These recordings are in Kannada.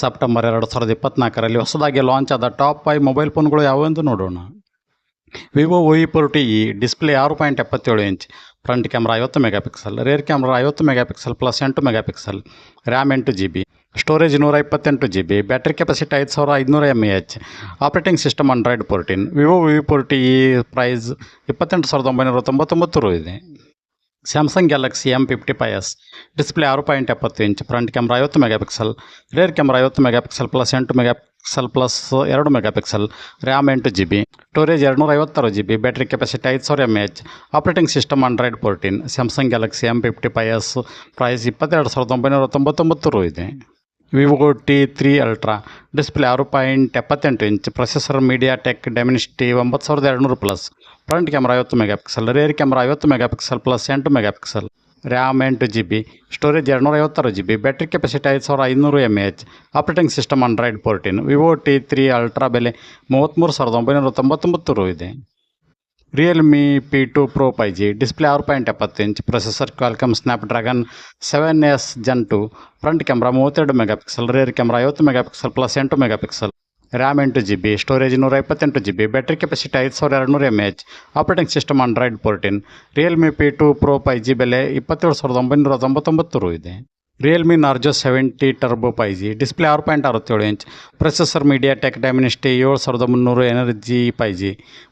ಸೆಪ್ಟೆಂಬರ್ 2024ರಲ್ಲಿ ಹೊಸದಾಗಿ ಲಾಂಚ್ ಆದ ಟಾಪ್ 5 ಮೊಬೈಲ್ ಫೋನ್ಗಳು ಯಾವುವೆಂದು ನೋಡೋಣ. Vivo Y40e display 6.77 inch, front camera 50 megapixel, rear camera 50 megapixel plus 8 megapixel, RAM 8 GB, storage 128 GB, battery capacity 5500 mAh, operating system Android 14. Vivo Y40e price 28,999 ರು ಇದೆ. Samsung Galaxy M55s display 6.70 inch, front camera 50 megapixel, rear camera 50 megapixel plus 8 megapixel plus 2 megapixel, RAM 8 GB, storage 256 GB, battery capacity 5000 mAh, operating system Android 14. Samsung Galaxy M55s price 22,999 ರು ಇದೆ. Vivo T3 Ultra display 6.78 inch, processor MediaTek Dimensity 9200 plus, front camera 50 megapixel, rear camera 50 megapixel plus 8 megapixel, RAM 8 GB, storage 256 GB, battery capacity 5500 mAh, operating system Android 14. Vivo T3 Ultra ಬೆಲೆ 33,999 ರು ಇದೆ. Realme P2 Pro 5G display 6.70 inch, processor Qualcomm Snapdragon 7S Gen 2, front camera 32 megapixel, rear camera 50 megapixel plus 8 megapixel, RAM 8 GB, storage 128 GB, battery capacity 5200 mAh, operating system Android 14. Realme P2 Pro 5G ಬೆಲೆ 27,999 ರು ಇದೆ. Realme Narzo 70 turbo 5G display 6.67 inch, processor MediaTek Dimensity 7300 energy 5G,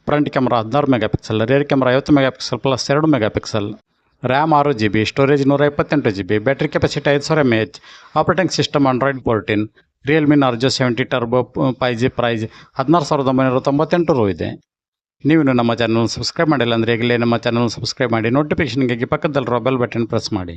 front camera 16 megapixel, rear camera 50 megapixel plus 2 megapixel, RAM 6 GB, storage 128 GB, battery capacity 5000 mAh, operating system Android 14. Realme Narzo 70 turbo 5G price 16,998 ರು ಇದೆ. ನೀವು ನಮ್ಮ ಚಾನಲ್ ಸಬ್ಸ್ಕ್ರೈಬ್ ಮಾಡಿಲ್ಲ ಅಂದರೆ ಈಗಲೇ ನಮ್ಮ ಚಾನಲ್ ಸಬ್ಸ್ಕ್ರೈಬ್ ಮಾಡಿ, ನೋಟಿಫಿಕೇಷನ್ಗಾಗಿ ಪಕ್ಕದಲ್ಲಿರೋ ಬೆಲ್ ಬಟನ್ ಪ್ರೆಸ್ ಮಾಡಿ.